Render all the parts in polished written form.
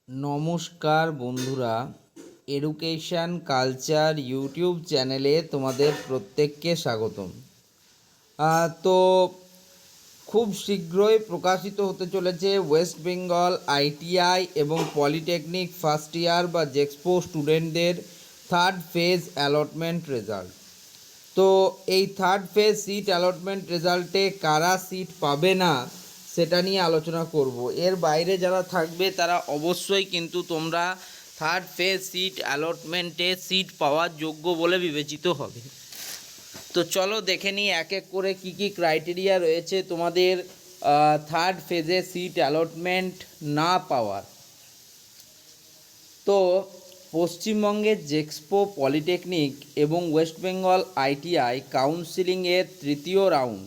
নমস্কার বন্ধুরা, education culture YouTube চ্যানেলে তোমাদের প্রত্যেককে স্বাগতম। তো খুব শীঘ্রই প্রকাশিত হতে চলেছে ওয়েস্ট বেঙ্গল আইটিআই এবং পলিটেকনিক ফার্স্ট ইয়ার বা জেক্সপো স্টুডেন্টদের থার্ড ফেজ অ্যালটমেন্ট রেজাল্ট। তো এই থার্ড ফেজ সিট অ্যালটমেন্ট রেজাল্টে কারা সিট পাবে না সেটা নিয়ে আলোচনা করব। এর বাইরে যারা থাকবে তারা অবশ্যই কিন্তু তোমরা থার্ড ফেজ সিট অ্যালটমেন্টে সিট পাওয়ার যোগ্য বলে বিবেচিত হবে। তো চলো দেখে নিই এক এক করে কি কি ক্রাইটেরিয়া রয়েছে তোমাদের থার্ড ফেজে সিট অ্যালটমেন্ট না পাওয়ার। তো পশ্চিমবঙ্গের জেক্সপো পলিটেকনিক এবং ওয়েস্ট বেঙ্গল আইটিআই কাউন্সিলিংয়ের তৃতীয় রাউন্ড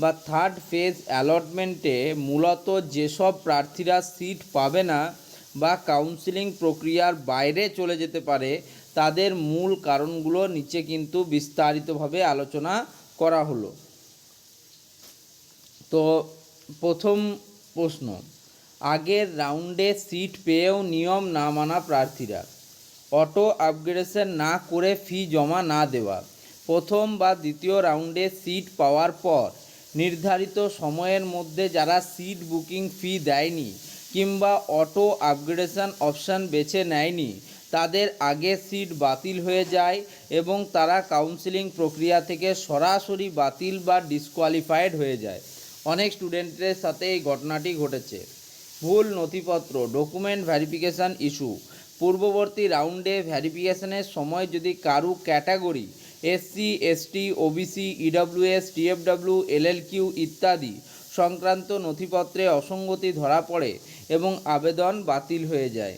বা থার্ড ফেজ অ্যালটমেন্টে মূলত যেসব প্রার্থীরা সিট পাবে না বা কাউন্সিলিং প্রক্রিয়ার বাইরে চলে যেতে পারে তাদের মূল কারণগুলো নিচে কিন্তু বিস্তারিতভাবে আলোচনা করা হলো। তো প্রথম প্রশ্ন, আগের রাউন্ডে সিট পেয়েও নিয়ম না মানা প্রার্থীরা। অটো আপগ্রেডেশন না করে ফি জমা না দেওয়া। প্রথম বা দ্বিতীয় রাউন্ডে সিট পাওয়ার পর নির্ধারিত সময়ের মধ্যে যারা সিট বুকিং ফি দেয়নি কিংবা অটো আপগ্রেডেশন অপশান বেছে নেয়নি তাদের আগে সিট বাতিল হয়ে যায় এবং তারা কাউন্সিলিং প্রক্রিয়া থেকে সরাসরি বাতিল বা ডিসকোয়ালিফাইড হয়ে যায়। অনেক স্টুডেন্টদের সাথে এই ঘটনাটি ঘটেছে। ভুল নথিপত্র, ডকুমেন্ট ভেরিফিকেশান ইস্যু। পূর্ববর্তী রাউন্ডে ভেরিফিকেশনের সময় যদি কারু category SC, ST, OBC, EWS, TFW, LLQ ইত্যাদি সংক্রান্ত নথিপত্রে অসঙ্গতি ধরা পড়ে এবং আবেদন বাতিল হয়ে যায়।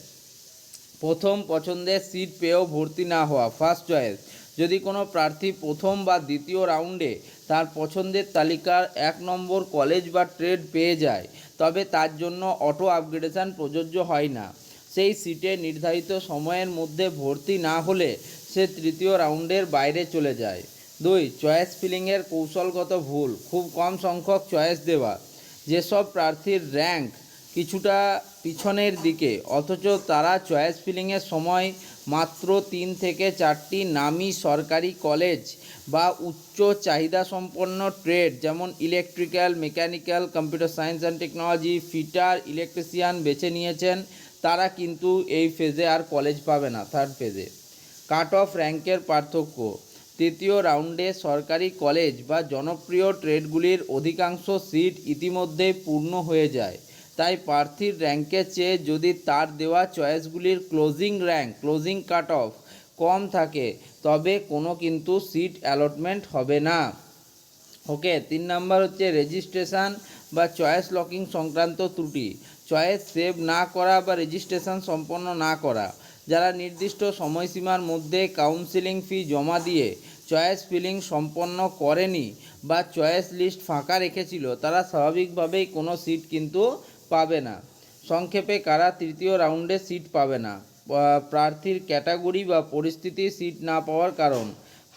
প্রথম পছন্দের সিট পেয়েও ভর্তি না হওয়া, ফার্স্ট চয়েস। যদি কোনো প্রার্থী প্রথম বা দ্বিতীয় রাউন্ডে তার পছন্দের তালিকার 1 নম্বর কলেজ বা ট্রেড পেয়ে যায় তবে তার জন্য অটো আপগ্রেডেশন প্রযোজ্য হয় না। সেই সিটে নির্ধারিত সময়ের মধ্যে ভর্তি না হলে সে তৃতীয় রাউন্ডের বাইরে চলে যায়। 2. চয়েস ফিলিংয়ের কৌশলগত ভুল, খুব কম সংখ্যক চয়েস দেওয়া। যেসব প্রার্থীর র্যাঙ্ক কিছুটা পিছনের দিকে অথচ তারা চয়েস ফিলিংয়ের সময় মাত্র 3 থেকে 4টি নামী সরকারি কলেজ বা উচ্চ চাহিদাসম্পন্ন ট্রেড যেমন electrical, mechanical, computer science and technology, fitter, electrician বেছে নিয়েছেন তারা কিন্তু এই ফেজে আর কলেজ পাবে না। থার্ড ফেজে কাট অফ র্যাঙ্কের পার্থক্য। তৃতীয় রাউন্ডে সরকারি কলেজ বা জনপ্রিয় ট্রেডগুলির অধিকাংশ সিট ইতিমধ্যেই পূর্ণ হয়ে যায়, তাই প্রার্থীর র্যাঙ্কের চেয়ে যদি তার দেওয়া চয়েসগুলির ক্লোজিং কাট অফ কম থাকে তবে কোনো কিন্তু সিট অ্যালটমেন্ট হবে না। ওকে, 3 নাম্বার হচ্ছে রেজিস্ট্রেশন বা চয়েস লকিং সংক্রান্ত ত্রুটি। চয়েস সেভ না করা বা রেজিস্ট্রেশন সম্পন্ন না করা। যারা নির্দিষ্ট সময়সীমার মধ্যে কাউন্সিলিং ফি জমা দিয়ে চয়েস ফিলিং সম্পন্ন করেনি বা চয়েস লিস্ট ফাঁকা রেখেছিল তারা স্বাভাবিকভাবেই কোনো সিট কিন্তু পাবে না। সংক্ষেপে কারা তৃতীয় রাউন্ডে সিট পাবে না। প্রার্থীর ক্যাটাগরি বা পরিস্থিতি সিট না পাওয়ার কারণ: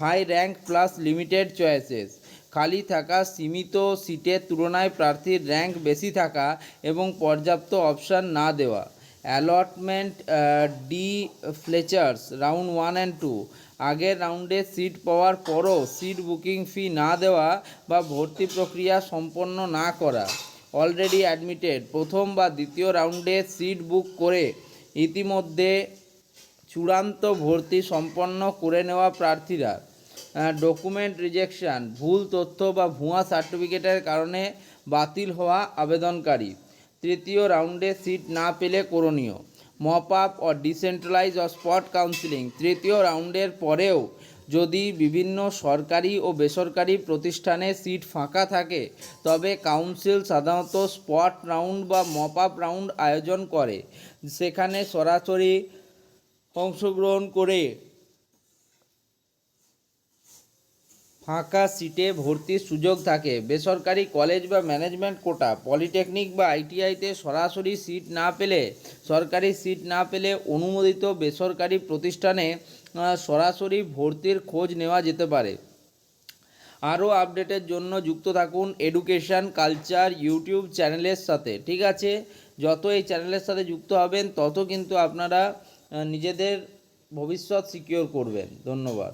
high rank plus limited choices, খালি থাকা সীমিত সিটের তুলনায় প্রার্থীর র্যাঙ্ক বেশি থাকা এবং পর্যাপ্ত অপশান না দেওয়া। অ্যালটমেন্ট ডি ফ্লেচার্স রাউন্ড 1 অ্যান্ড 2, আগের রাউন্ডে সিট পাওয়ার পরও সিট বুকিং ফি না দেওয়া বা ভর্তি প্রক্রিয়া সম্পন্ন না করা। অলরেডি অ্যাডমিটেড, প্রথম বা দ্বিতীয় রাউন্ডে সিট বুক করে ইতিমধ্যে চূড়ান্ত ভর্তি সম্পন্ন করে নেওয়া প্রার্থীরা। ডকুমেন্ট রিজেকশান, ভুল তথ্য বা ভুয়া সার্টিফিকেটের কারণে বাতিল হওয়া আবেদনকারী। তৃতীয় রাউন্ডে সিট না পেলে করণীয়: মপ আপ ও ডিসেন্ট্রালাইজ ও স্পট কাউন্সিলিং। তৃতীয় রাউন্ডের পরেও যদি বিভিন্ন সরকারি ও বেসরকারি প্রতিষ্ঠানে সিট ফাঁকা থাকে তবে কাউন্সিল সাধারণত স্পট রাউন্ড বা মপ আপ রাউন্ড আয়োজন করে, সেখানে সরাসরি অংশগ্রহণ করে ফাঁকা সিটে ভর্তির সুযোগ থাকে। বেসরকারি কলেজ বা ম্যানেজমেন্ট কোটা, পলিটেকনিক বা আইটিআইতে সরাসরি সিট না পেলে সরকারি সিট না পেলে অনুমোদিত বেসরকারি প্রতিষ্ঠানে সরাসরি ভর্তির খোঁজ নেওয়া যেতে পারে। আরও আপডেটের জন্য যুক্ত থাকুন এডুকেশন কালচার ইউটিউব চ্যানেলের সাথে। ঠিক আছে, যত এই চ্যানেলের সাথে যুক্ত হবেন তত কিন্তু আপনারা নিজেদের ভবিষ্যৎ সিকিওর করবেন। ধন্যবাদ।